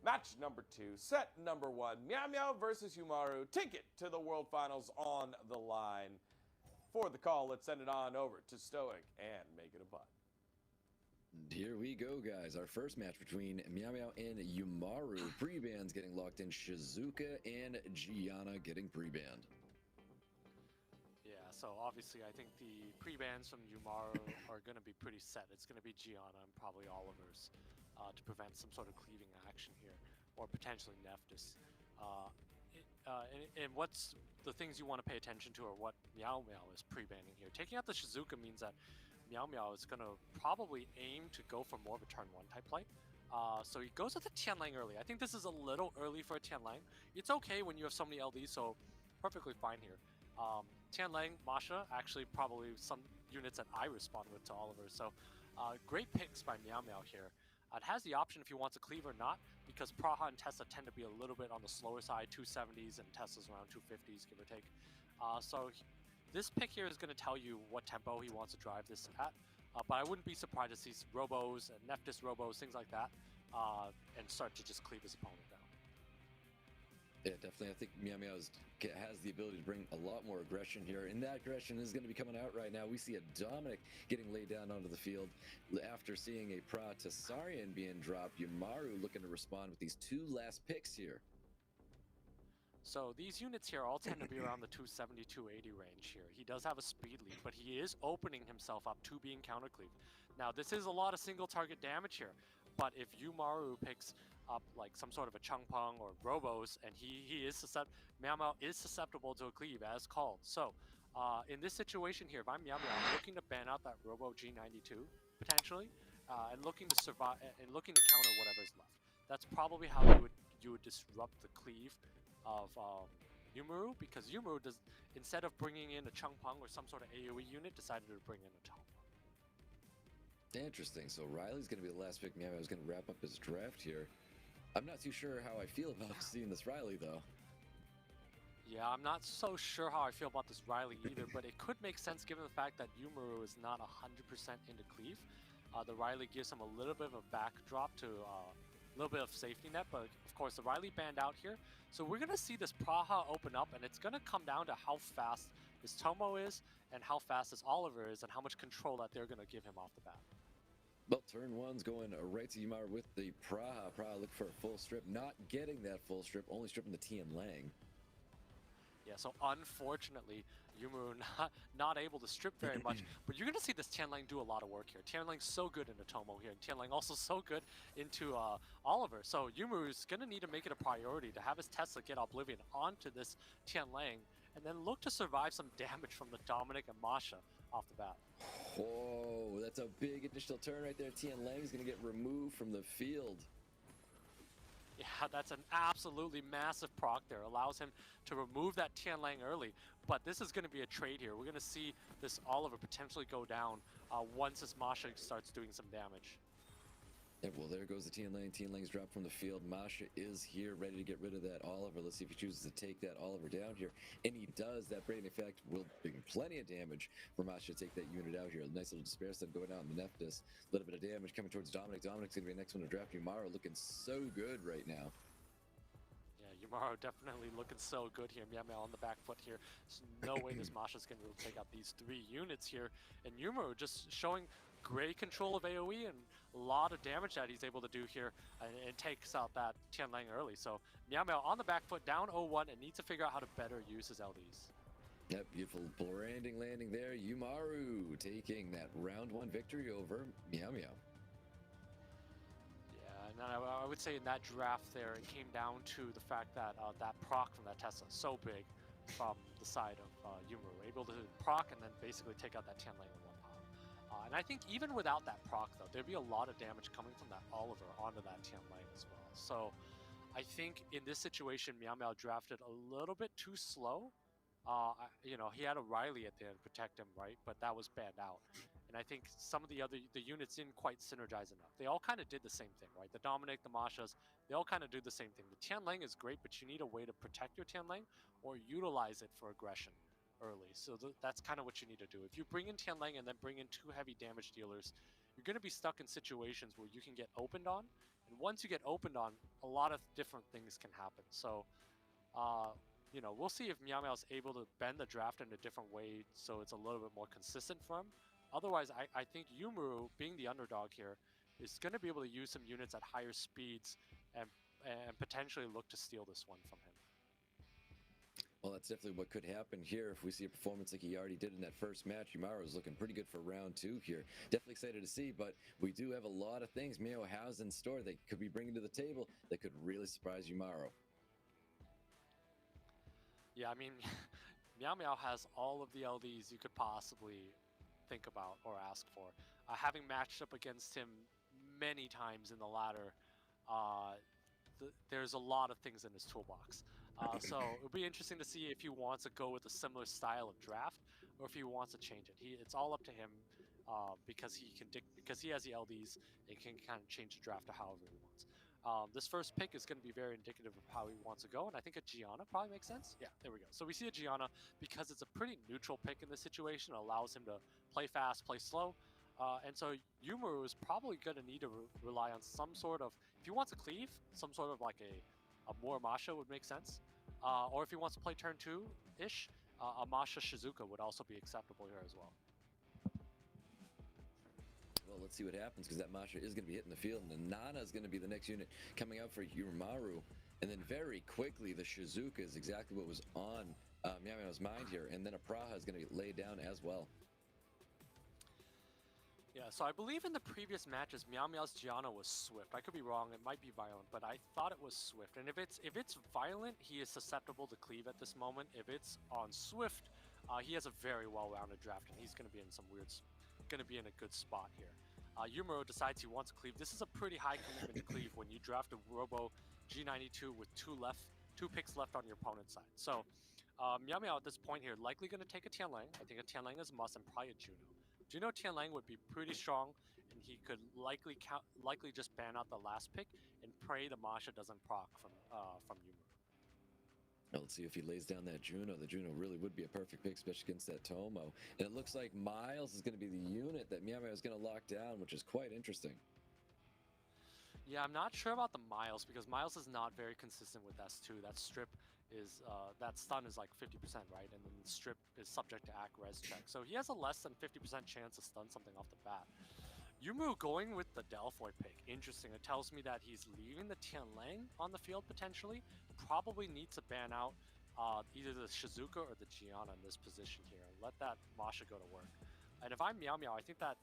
Match number 2, set number 1, MEOWMEOW versus YUMARU. Ticket to the World Finals on the line. For the call, let's send it on over to Stoic and make it a putt. Here we go, guys. Our first match between MEOWMEOW and YUMARU. Pre-bans getting locked in. Shizuka and Gianna getting pre-banned. Yeah, so obviously I think the pre-bans from YUMARU are going to be pretty set. It's going to be Gianna and probably Oliver's to prevent some sort of cleaving action here, or potentially Nephthys. And what's the things you want to pay attention to, or what MEOWMEOW is pre-banning here. Taking out the Shizuka means that MEOWMEOW is going to probably aim to go for more of a turn 1 type play. So he goes with the Tianlang early. I think this is a little early for a Tianlang. It's okay when you have so many LDs, so perfectly fine here. Tianlang, Masha, actually probably some units that I respond with to Oliver. So great picks by MEOWMEOW here. It has the option if he wants a cleave or not, because Praha and Tessa tend to be a little bit on the slower side, 270s, and Tessa's around 250s, give or take. This pick here is going to tell you what tempo he wants to drive this at, but I wouldn't be surprised to see Robos and Nephthys Robos, things like that, and start to just cleave his opponent down. Yeah, definitely. I think MEOWMEOW has the ability to bring a lot more aggression here, and that aggression is going to be coming out right now. We see a Dominic getting laid down onto the field after seeing a Pratasarian being dropped. YUMARU looking to respond with these 2 last picks here. So these units here all tend to be around the 270, 280 range here. He does have a speed lead, but he is opening himself up to being countercleaved. Now, this is a lot of single target damage here, but if YUMARU picks up like some sort of a Changpeng or Robos, and MEOWMEOW is susceptible to a cleave as called. So in this situation here, if I'm MEOWMEOW, I'm looking to ban out that Robo G92 potentially, and looking to survive and looking to counter whatever's left. That's probably how you would disrupt the cleave of YUMARU, because YUMARU does, instead of bringing in a Changpeng or some sort of AoE unit, decided to bring in a Tom. Interesting. So Riley's going to be the last pick. MEOWMEOW is going to wrap up his draft here. I'm not too sure how I feel about seeing this Riley, though. Yeah, I'm not so sure how I feel about this Riley either, but it could make sense given the fact that YUMARU is not 100% into cleave. The Riley gives him a little bit of a backdrop to a little bit of safety net, but of course the Riley banned out here. So we're going to see this Praha open up, and it's going to come down to how fast this TOMOE is, and how fast this Oliver is, and how much control that they're going to give him off the bat. Well, turn 1's going right to YUMARU with the Praha. Praha look for a full strip, not getting that full strip, only stripping the Tianlang. Yeah, so unfortunately, YUMARU not able to strip very much, but you're going to see this Tianlang do a lot of work here. Tianlang's so good into TOMOE here, and Tianlang also so good into Oliver. So YUMARU's going to need to make it a priority to have his Tesla get Oblivion onto this Tianlang, and then look to survive some damage from the Dominic and Masha off the bat. Whoa, that's a big initial turn right there. Tianlang's going to get removed from the field. Yeah, that's an absolutely massive proc there. Allows him to remove that Tianlang early. But this is going to be a trade here. We're going to see this Oliver potentially go down once this Masha starts doing some damage. And well, there goes the Tianlang. Tianlang's dropped from the field. Masha is here, ready to get rid of that Oliver. Let's see if he chooses to take that Oliver down here. And he does. That Brain Effect will bring plenty of damage for Masha to take that unit out here. A nice little Despair Stun going out in the Nephthys. A little bit of damage coming towards Dominic. Dominic's going to be the next one to draft. YUMARU looking so good right now. Yeah, YUMARU definitely looking so good here. MEOWMEOW on the back foot here. There's no way this Masha's going to take out these 3 units here. And YUMARU just showing great control of AoE and a lot of damage that he's able to do here, and takes out that Tianlang early. So MEOWMEOW on the back foot, down 0-1, and needs to figure out how to better use his LDs. Yep, beautiful branding landing there. YUMARU taking that round 1 victory over MEOWMEOW. Yeah, and I would say in that draft there, it came down to the fact that that proc from that Tesla is so big from the side of YUMARU, able to proc and then basically take out that Tianlang in 1 pop. And I think even without that proc, though, there'd be a lot of damage coming from that Oliver onto that Tianlang as well. So I think in this situation, MEOWMEOW drafted a little bit too slow. You know, he had a Riley at the end to protect him, right? But that was banned out. And I think some of the units didn't quite synergize enough. They all kind of did the same thing, right? The Dominic, the Mashas, they all kind of do the same thing. The Tianlang is great, but you need a way to protect your Tianlang or utilize it for aggression early. So that's kind of what you need to do. If you bring in Tianlang and then bring in 2 heavy damage dealers, you're going to be stuck in situations where you can get opened on. And once you get opened on, a lot of different things can happen. So, you know, we'll see if MEOWMEOW is able to bend the draft in a different way so it's a little bit more consistent for him. Otherwise, I think YUMARU, being the underdog here, is going to be able to use some units at higher speeds and potentially look to steal this one from him. Well, that's definitely what could happen here if we see a performance like he already did in that first match. YUMARU is looking pretty good for round 2 here. Definitely excited to see, but we do have a lot of things MEOW has in store they could be bringing to the table that could really surprise YUMARU. Yeah, I mean, MEOWMEOW has all of the LDs you could possibly think about or ask for. Having matched up against him many times in the ladder, there's a lot of things in his toolbox. So it'll be interesting to see if he wants to go with a similar style of draft or if he wants to change it. It's all up to him because he has the LDs and can kind of change the draft to however he wants. This first pick is going to be very indicative of how he wants to go, and I think a Gianna probably makes sense. Yeah, there we go. So we see a Gianna because it's a pretty neutral pick in this situation. It allows him to play fast, play slow. And so YUMARU is probably going to need to rely on some sort of, if he wants to cleave, some sort of like a more Masha would make sense. Or if he wants to play turn 2-ish, a Masha Shizuka would also be acceptable here as well. Well, let's see what happens because that Masha is going to be hitting the field, and the Nana is going to be the next unit coming out for YUMARU. And then very quickly, the Shizuka is exactly what was on MEOWMEOW's mind here, and then a Praha is going to be laid down as well. Yeah, so I believe in the previous matches, MEOWMEOW's Gianna was Swift. I could be wrong, it might be violent, but I thought it was Swift. And if it's violent, he is susceptible to cleave at this moment. If it's on Swift, he has a very well-rounded draft, and he's going to be in a good spot here. YUMARU decides he wants to cleave. This is a pretty high commitment to cleave when you draft a Robo G92 with two picks left on your opponent's side. So MEOWMEOW at this point here likely going to take a Tianlang. I think a Tianlang is a must, and probably a Juno. Juno Tianlang would be pretty strong, and he could likely just ban out the last pick and pray the Masha doesn't proc from YUMARU. Well, let's see if he lays down that Juno. The Juno really would be a perfect pick, especially against that TOMOE. And it looks like Miles is going to be the unit that MEOWMEOW is going to lock down, which is quite interesting. Yeah, I'm not sure about the Miles because Miles is not very consistent with S2. That strip is that stun is like 50%, right? And then the strip is subject to ACK res check. So he has a less than 50% chance to stun something off the bat. YUMARU going with the Delphoid pick. Interesting. It tells me that he's leaving the Tianlang on the field potentially. Probably needs to ban out either the Shizuka or the Gianna in this position here and let that Masha go to work. And if I'm MEOWMEOW, I think that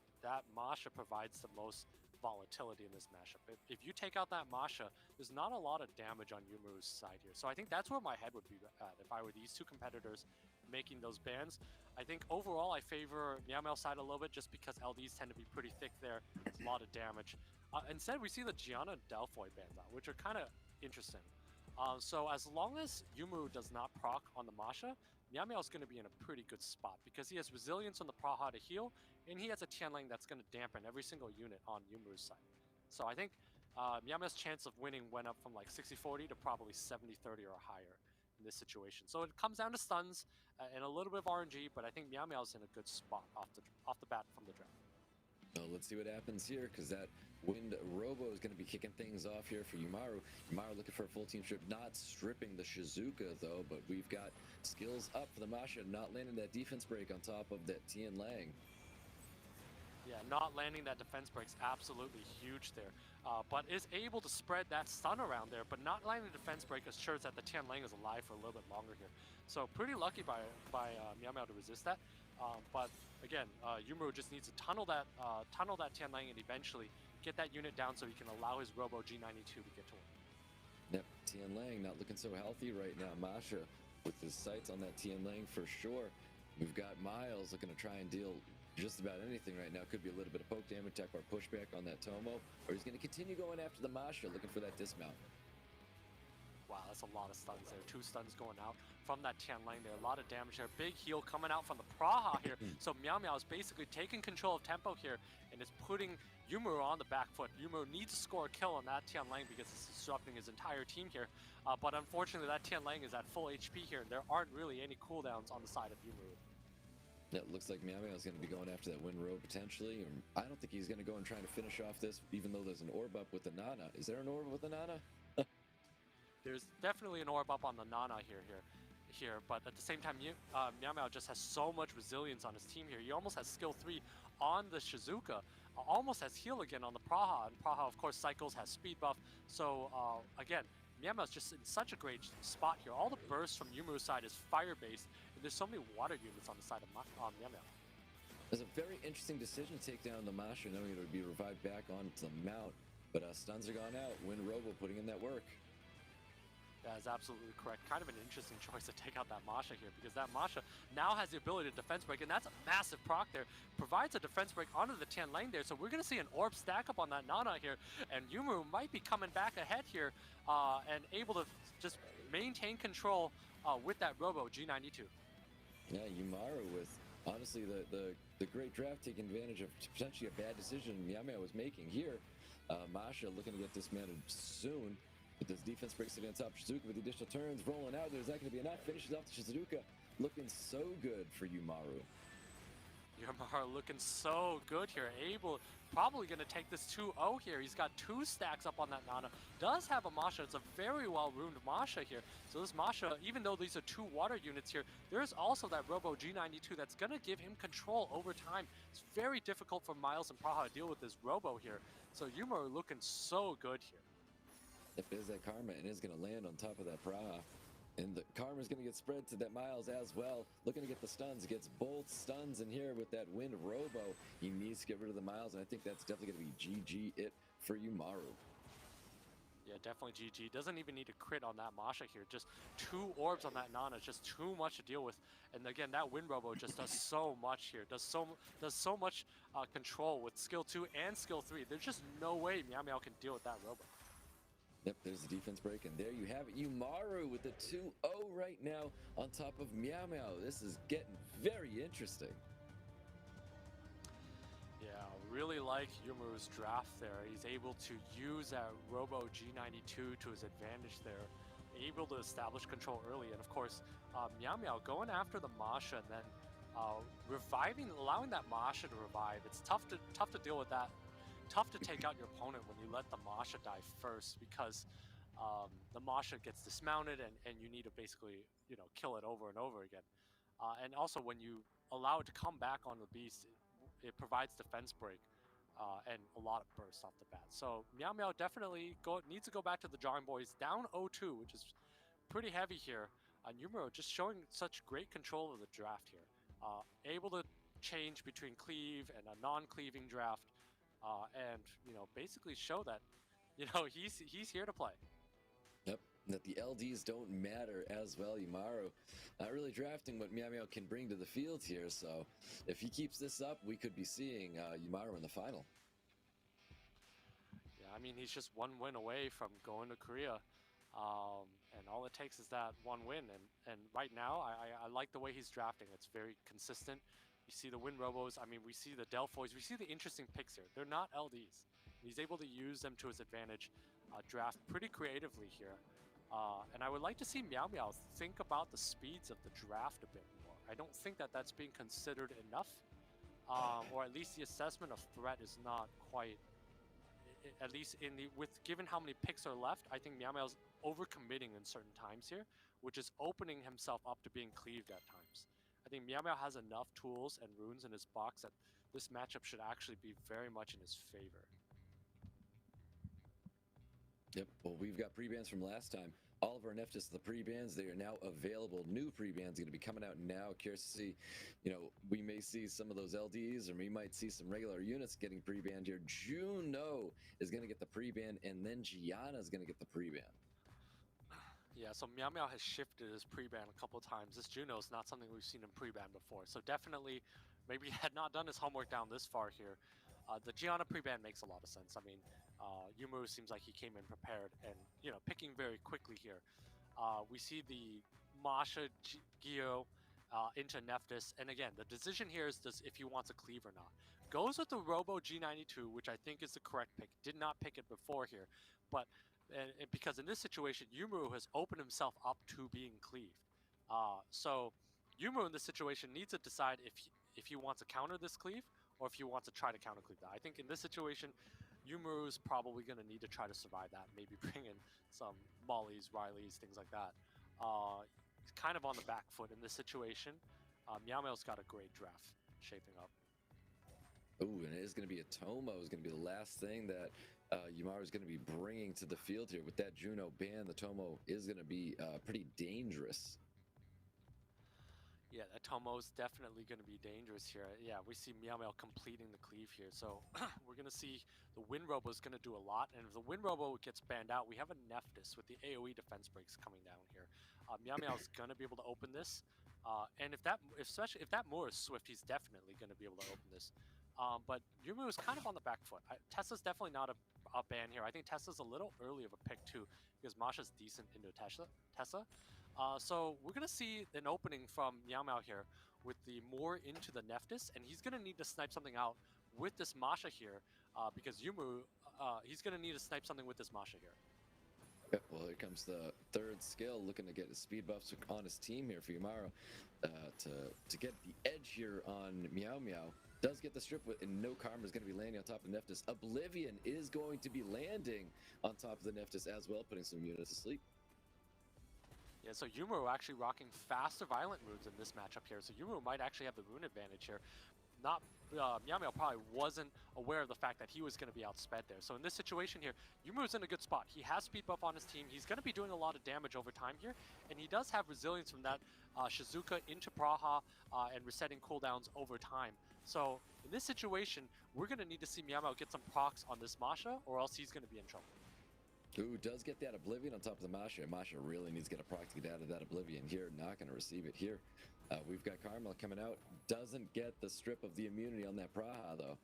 Masha provides the most volatility in this mashup. If you take out that Masha, there's not a lot of damage on YUMARU's side here. So I think that's where my head would be at if I were these two competitors making those bans. I think overall I favor MEOWMEOW's side a little bit just because LDs tend to be pretty thick there. It's a lot of damage. Instead, we see the Gianna and Delphoid bans out, which are kind of interesting. So as long as YUMARU does not proc on the Masha, MEOWMEOW is going to be in a pretty good spot because he has resilience on the Praha to heal, and he has a Tianlang that's going to dampen every single unit on YUMARU's side. So I think MEOWMEOW's chance of winning went up from like 60-40 to probably 70-30 or higher in this situation. So it comes down to stuns and a little bit of RNG, but I think MEOWMEOW's in a good spot off the bat from the draft. Well, let's see what happens here, because that Wind Robo is going to be kicking things off here for YUMARU. YUMARU looking for a full team strip, not stripping the Shizuka, though, but we've got skills up for the Masha, not landing that defense break on top of that Tianlang. Yeah, not landing that defense break's absolutely huge there, but is able to spread that stun around there, but not landing the defense break assures that the Tianlang is alive for a little bit longer here. So pretty lucky by MEOWMEOW to resist that. But again, YUMARU just needs to tunnel that Tianlang and eventually get that unit down so he can allow his Robo G92 to get to work. Yep, Tianlang not looking so healthy right now. Masha with his sights on that Tianlang for sure. We've got Miles looking to try and deal just about anything right now. Could be a little bit of poke damage, tech bar pushback on that TOMOE, or he's going to continue going after the Masha, looking for that dismount. Wow, that's a lot of stuns there. 2 stuns going out from that Tianlang there. A lot of damage there. Big heal coming out from the Praha here. So MEOWMEOW is basically taking control of tempo here and is putting YUMARU on the back foot. YUMARU needs to score a kill on that Tianlang because it's disrupting his entire team here. But unfortunately, that Tianlang is at full HP here, and there aren't really any cooldowns on the side of YUMARU. Yeah, it looks like MEOWMEOW is going to be going after that Wind Row potentially. I don't think he's going to go and try to finish off this, even though there's an orb up with the Nana. Is there an orb with the Nana? There's definitely an orb up on the Nana here, but at the same time, MEOWMEOW just has so much resilience on his team here. He almost has skill 3 on the Shizuka, almost has heal again on the Praha, and Praha, of course, cycles, has speed buff. So, again, MEOWMEOW's just in such a great spot here. All the bursts from YUMARU's side is fire-based, and there's so many water units on the side of MEOWMEOW. It's a very interesting decision to take down the Masha, knowing it would be revived back onto the mount. But stuns are gone out. Win Robo putting in that work. That is absolutely correct. Kind of an interesting choice to take out that Masha here, because that Masha now has the ability to defense break, and that's a massive proc there. Provides a defense break onto the Tian lane there, so we're going to see an orb stack up on that Nana here, and YUMARU might be coming back ahead here and able to just maintain control with that Robo G92. Yeah, YUMARU with honestly the great draft, taking advantage of potentially a bad decision MEOWMEOW was making here. Masha looking to get dismantled soon. But this defense breaks against top. Shizuka with the additional turns rolling out. There's not going to be enough. Finishes off the Shizuka. Looking so good for YUMARU. YUMARU looking so good here. Probably going to take this 2-0 here. He's got 2 stacks up on that Nana. Does have a Masha. It's a very well-ruined Masha here. So this Masha, even though these are 2 water units here, there's also that Robo G92 that's going to give him control over time. It's very difficult for Miles and Praha to deal with this Robo here. So YUMARU looking so good here. If there's that Karma, and is going to land on top of that Praha. And the Karma's going to get spread to that Miles as well. Looking to get the stuns. Gets both stuns in here with that Wind Robo. He needs to get rid of the Miles, and I think that's definitely going to be GG it for YUMARU. Yeah, definitely GG. Doesn't even need a crit on that Masha here. Just 2 orbs on that Nana. It's just too much to deal with. And again, that Wind Robo just does so much here. Does so much control with skill 2 and skill 3. There's just no way MEOWMEOW can deal with that Robo. Yep, there's the defense break, and there you have it. YUMARU with the 2-0 right now on top of MEOWMEOW. This is getting very interesting. Yeah, really like YUMARU's draft there. He's able to use that Robo G92 to his advantage there. Able to establish control early, and of course, MEOWMEOW going after the Masha and then allowing that Masha to revive. It's tough to deal with that. Tough to take out your opponent when you let the Masha die first, because the Masha gets dismounted and you need to basically, kill it over and over again. And also when you allow it to come back on the beast, it provides defense break and a lot of bursts off the bat. So MEOWMEOW definitely needs to go back to the drawing boards, down 0-2, which is pretty heavy here. And YUMARU just showing such great control of the draft here. Able to change between cleave and a non-cleaving draft. And basically show that he's here to play. Yep, that the LDs don't matter as well. YUMARU not really drafting what MEOWMEOW can bring to the field here, so if he keeps this up, we could be seeing YUMARU in the final. Yeah, I mean, he's just 1 win away from going to Korea, and all it takes is that 1 win. And right now, I like the way he's drafting. It's very consistent. You see the Wind Robos, I mean, we see the Delphoys, we see the interesting picks here. They're not LDs. He's able to use them to his advantage, draft pretty creatively here. And I would like to see MEOWMEOW think about the speeds of the draft a bit more. I don't think that that's being considered enough, or at least the assessment of threat is not quite, at least given how many picks are left, I think MEOWMEOW's overcommitting in certain times here, which is opening himself up to being cleaved at times. I think MEOWMEOW has enough tools and runes in his box that this matchup should actually be very much in his favor. Yep, well, we've got pre-bans from last time. All of our Neftis, the pre-bans, they are now available. New pre-bans going to be coming out now. Curious to see, we may see some of those LDs, or we might see some regular units getting pre-banned here. Juno is going to get the pre-ban, and then Gianna is going to get the pre-ban. Yeah, so MEOWMEOW has shifted his pre-ban a couple of times. This Juno is not something we've seen him pre-ban before. So definitely, maybe he had not done his homework down this far here. The Gianna pre-ban makes a lot of sense. I mean, YUMARU seems like he came in prepared and, picking very quickly here. We see the Masha Gio into Neftis. And again, the decision here is if he wants a cleave or not. Goes with the Robo G92, which I think is the correct pick. Did not pick it before here. But because in this situation, YUMARU has opened himself up to being cleaved. So YUMARU in this situation needs to decide if he wants to counter this cleave or if he wants to try to counter cleave that. I think in this situation, YUMARU's probably going to need to try to survive that. Maybe bring in some Mollies, Rileys, things like that. He's kind of on the back foot in this situation. MEOWMEOW's got a great draft shaping up. Ooh, and it is going to be a TOMOE is going to be the last thing that YUMARU is going to be bringing to the field here. With that Juno ban, the TOMOE is going to be pretty dangerous. Yeah, that TOMOE's definitely going to be dangerous here. Yeah, we see MEOWMEOW completing the cleave here. So we're going to see the Wind Robo is going to do a lot. And if the Wind Robo gets banned out, we have a Nephthys with the AoE defense breaks coming down here. MEOWMEOW is going to be able to open this. And especially if that Moore is swift, he's definitely going to be able to open this. But YUMARU is kind of on the back foot. Tesla's definitely not a ban here. I think Tesla's a little early of a pick too, because Masha's decent into Tesla. So we're going to see an opening from MEOWMEOW here with the Moore into the Nephthys, and he's going to need to snipe something out with this Masha here, because YUMARU, he's going to need to snipe something with this Masha here. Yep, well, here comes the third skill, looking to get his speed buffs on his team here for YUMARU to get the edge here on MEOWMEOW. Does get the strip, and no Karma is going to be landing on top of the Nephthys. Oblivion is going to be landing on top of the Nephthys as well, putting some units to sleep. Yeah, so YUMARU actually rocking faster violent runes in this matchup here. So YUMARU might actually have the rune advantage here. MEOWMEOW probably wasn't aware of the fact that he was going to be outsped there. So in this situation here, YUMARU's in a good spot. He has speed buff on his team. He's going to be doing a lot of damage over time here. And he does have resilience from that Shizuka into Praha and resetting cooldowns over time. So in this situation, we're going to need to see MEOWMEOW get some procs on this Masha, or else he's going to be in trouble. Ooh, does get that Oblivion on top of the Masha. Masha really needs to get a proc to get out of that Oblivion here. Not going to receive it here. We've got Carmel coming out. Doesn't get the strip of the immunity on that Praha, though.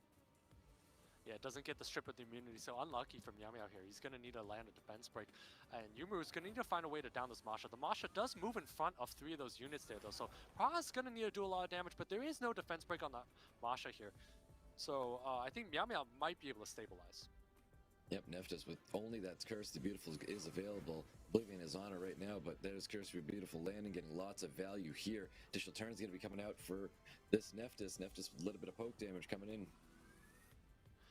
Yeah, it doesn't get the strip of the immunity, so unlucky from MEOWMEOW here. He's going to need to land a defense break, and YUMARU's going to need to find a way to down this Masha. The Masha does move in front of 3 of those units there, though, so Praha's going to need to do a lot of damage, but there is no defense break on the Masha here. So I think MEOWMEOW might be able to stabilize. Yep, Nephthys with only that Curse to Beautiful is available. Oblivion is on it right now, but there's Curse to Beautiful landing, getting lots of value here. Additional turn's going to be coming out for this Nephthys. Nephthys with a little bit of poke damage coming in.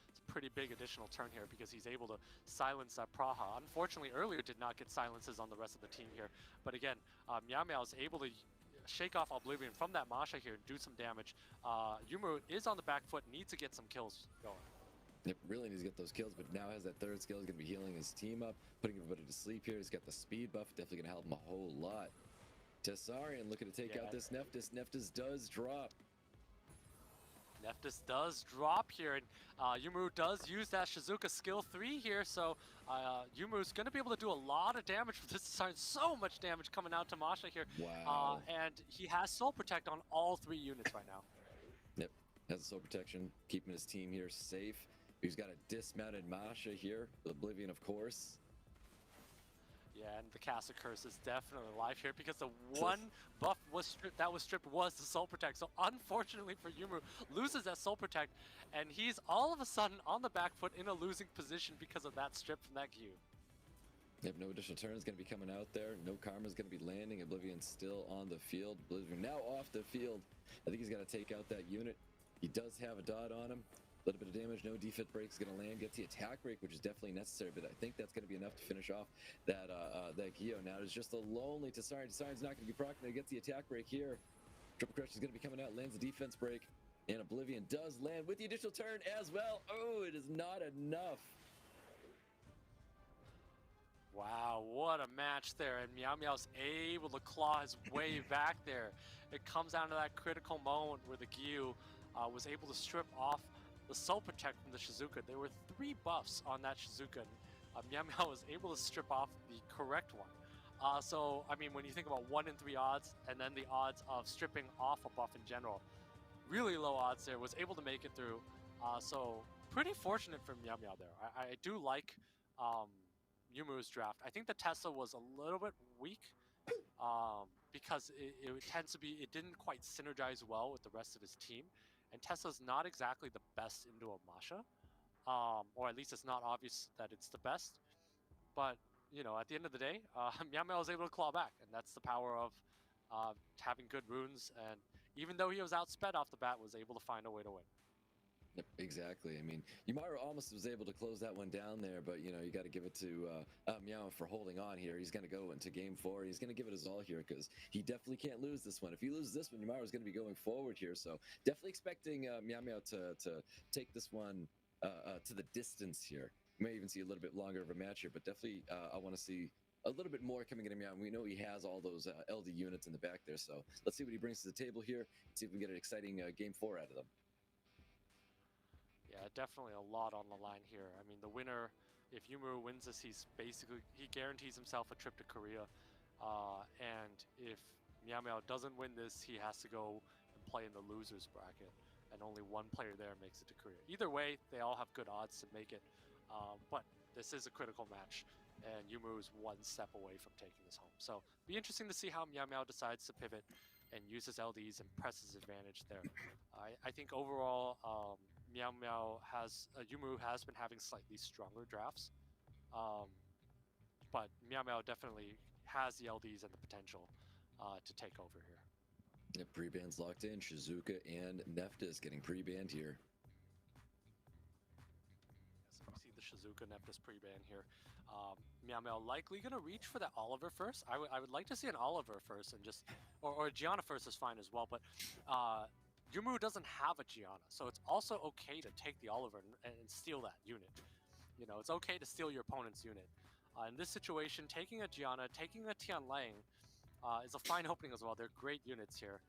It's a pretty big additional turn here because he's able to silence that Praha. Unfortunately, earlier did not get silences on the rest of the team here. But again, MEOWMEOW is able to shake off Oblivion from that Masha here and do some damage. YUMARU is on the back foot, needs to get some kills going. Yep, really needs to get those kills, but now has that third skill. He's going to be healing his team up, putting everybody to sleep here. He's got the speed buff, definitely going to help him a whole lot. Tessarian looking to take out this Nephthys. Nephthys does drop. Nephthys does drop here, and YUMARU does use that Shizuka skill 3 here, so YUMARU's going to be able to do a lot of damage with this time. So much damage coming out to Masha here. Wow. And he has Soul Protect on all 3 units right now. Yep, has Soul Protection, keeping his team here safe. He's got a dismounted Masha here, with Oblivion, of course. Yeah, and the Casa Curse is definitely alive here because the one buff was stripped was the Soul Protect. So unfortunately for YUMARU, loses that Soul Protect, and he's all of a sudden on the back foot in a losing position because of that strip from that Q. Yep, no additional turn is going to be coming out there. No Karma is going to be landing. Oblivion still on the field. Oblivion now off the field. I think he's got to take out that unit. He does have a dot on him. A little bit of damage, no defense break is going to land. Gets the attack break, which is definitely necessary, but I think that's going to be enough to finish off that that Gio. Now it's just a lonely Tessarian. Tessarian's not going to be proccing. He gets the attack break here. Triple Crush is going to be coming out, lands the defense break, and Oblivion does land with the additional turn as well. Oh, it is not enough. Wow, what a match there, and MEOWMEOW's able to claw his way back there. It comes down to that critical moment where the Gyu was able to strip off the Soul Protect from the Shizuka. There were 3 buffs on that Shizuka. MEOWMEOW was able to strip off the correct one. So, I mean, when you think about 1 in 3 odds, and then the odds of stripping off a buff in general, really low odds there, was able to make it through. So, pretty fortunate for MEOWMEOW there. I do like YUMARU's draft. I think the Tesla was a little bit weak because it tends to be, it didn't quite synergize well with the rest of his team. And Tesla's not exactly the best into a Masha, or at least it's not obvious that it's the best. But, you know, at the end of the day, MEOWMEOW was able to claw back, and that's the power of having good runes. And even though he was outsped off the bat, was able to find a way to win. Yep, exactly. I mean, YUMARU almost was able to close that one down there, but you know, you got to give it to Meow for holding on here. He's going to go into game 4. He's going to give it his all here because he definitely can't lose this one. If he loses this one, YUMARU is going to be going forward here. So definitely expecting Meow to take this one to the distance here. We may even see a little bit longer of a match here, but definitely I want to see a little bit more coming into Meow. We know he has all those LD units in the back there, so let's see what he brings to the table here. See if we can get an exciting game 4 out of them. Yeah, definitely a lot on the line here. I mean, the winner, if YUMARU wins this, he guarantees himself a trip to Korea. And if MEOWMEOW doesn't win this, he has to go and play in the losers bracket, and only one player there makes it to Korea. Either way, they all have good odds to make it, but this is a critical match, and YUMARU is one step away from taking this home. So be interesting to see how MEOWMEOW decides to pivot and use his LDs and press his advantage there. I think overall, YUMARU has been having slightly stronger drafts, but MEOWMEOW definitely has the LDs and the potential to take over here. Yep, pre-bans locked in. Shizuka and Neftis getting pre-banned here. So we see the Shizuka Neftis pre-ban here. MEOWMEOW likely going to reach for that Oliver first. I would like to see an Oliver first, and just or Gianna first is fine as well, but YUMARU doesn't have a Gianna, so it's also okay to take the Oliver and steal that unit. You know, it's okay to steal your opponent's unit. In this situation, taking a Gianna, taking a Tianlang is a fine opening as well. They're great units here.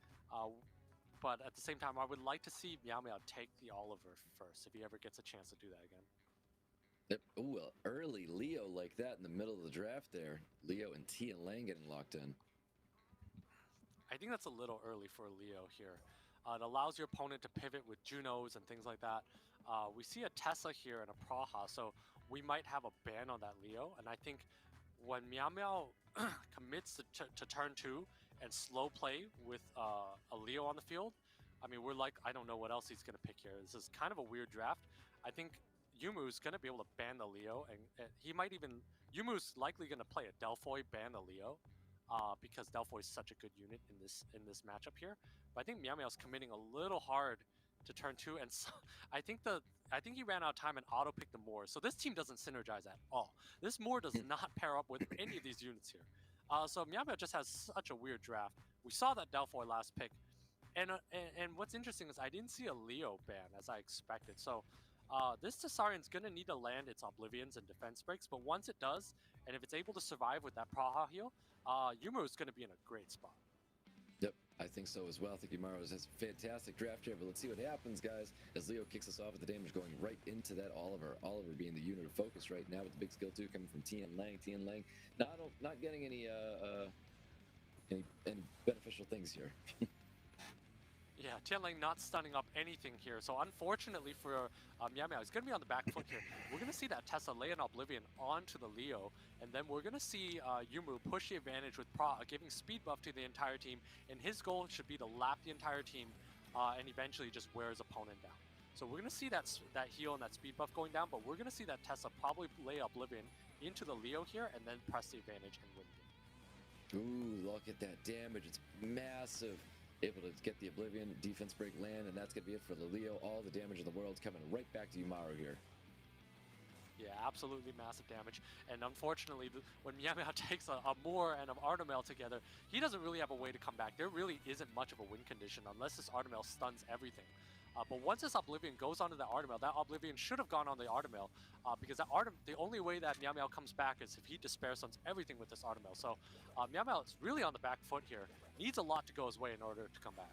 But at the same time, I would like to see MEOWMEOW take the Oliver first if he ever gets a chance to do that again. Yep. Oh, well, early Leo like that in the middle of the draft there. Leo and Tianlang getting locked in. I think that's a little early for Leo here. It allows your opponent to pivot with Junos and things like that. We see a Tessa here and a Praha, so we might have a ban on that Leo. And I think when MEOWMEOW commits to turn 2 and slow play with a Leo on the field, I mean, I don't know what else he's going to pick here. This is kind of a weird draft. I think YUMARU's going to be able to ban the Leo, and he might even... YUMARU's likely going to play a Delphoy, ban the Leo, because Delphoy is such a good unit in this matchup here. But I think MEOWMEOW's committing a little hard to turn 2, and so I think he ran out of time and auto-picked the Moor. So this team doesn't synergize at all. This Moor does not pair up with any of these units here. So MEOWMEOW just has such a weird draft. We saw that Delphoy last pick, and what's interesting is I didn't see a Leo ban as I expected. So this Tessarian's gonna need to land its Oblivions and defense breaks, but once it does, and if it's able to survive with that Praha heal, YUMARU's gonna be in a great spot. Yep, I think so as well. I think YUMARU has a fantastic draft here, but let's see what happens, guys, as Leo kicks us off with the damage going right into that Oliver. Oliver being the unit of focus right now with the big skill 2 coming from Tianlang. Tianlang not getting any beneficial things here. Yeah, Tianlang not stunning up anything here. So unfortunately for MEOWMEOW, he's going to be on the back foot here. We're going to see that Tessa lay an Oblivion onto the Leo, and then we're going to see YUMARU push the advantage with giving speed buff to the entire team, and his goal should be to lap the entire team and eventually just wear his opponent down. So we're going to see that heal and that speed buff going down, but we're going to see that Tessa probably lay Oblivion into the Leo here and then press the advantage and win the game. Ooh, look at that damage. It's massive. Able to get the Oblivion, defense break land, and that's going to be it for the Leo. All the damage in the world's coming right back to YUMARU here. Yeah, absolutely massive damage. And unfortunately, when MEOWMEOW takes a Moor and an Artemel together, he doesn't really have a way to come back. There really isn't much of a win condition unless this Artemel stuns everything. But once this Oblivion goes onto the Artemel, that Oblivion should have gone on the Artemel, because the only way that MEOWMEOW comes back is if he Despair Stuns everything with this Artemel. So MEOWMEOW is really on the back foot here. Needs a lot to go his way in order to come back.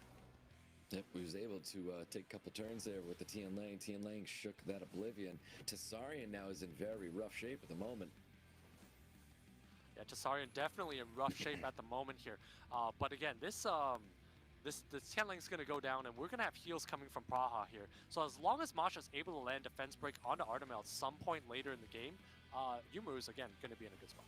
Yep, he was able to take a couple turns there with the Tianlang. Tianlang shook that Oblivion. Tessarian now is in very rough shape at the moment. Yeah, Tessarian definitely in rough shape at the moment here. But again, this Tianlang's going to go down, and we're going to have heals coming from Praha here. So as long as Masha's able to land Defense Break onto Artemel at some point later in the game, YUMARU's, again, going to be in a good spot.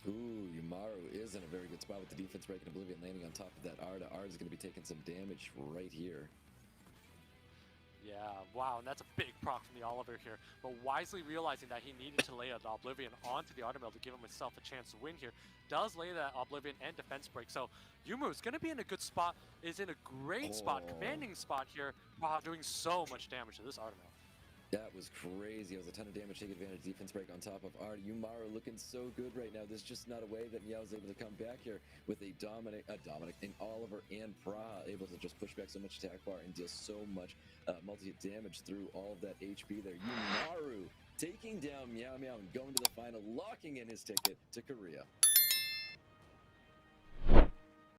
Ooh, YUMARU is in a very good spot with the defense break and Oblivion landing on top of that Arda. Arda's going to be taking some damage right here. Yeah, wow, and that's a big proc from the Oliver here. But wisely realizing that he needed to lay an Oblivion onto the Artemil to give himself a chance to win here, does lay that Oblivion and defense break. So YUMARU is going to be in a good spot, is in a great spot, commanding spot here, while doing so much damage to this Artemil. That was crazy. It was a ton of damage, take advantage, defense break on top of Art. YUMARU looking so good right now. There's just not a way that Meow is able to come back here with a Dominic, and Oliver and Praha able to just push back so much attack bar and deal so much multi-hit damage through all of that HP there. YUMARU taking down MEOWMEOW and going to the final, locking in his ticket to Korea.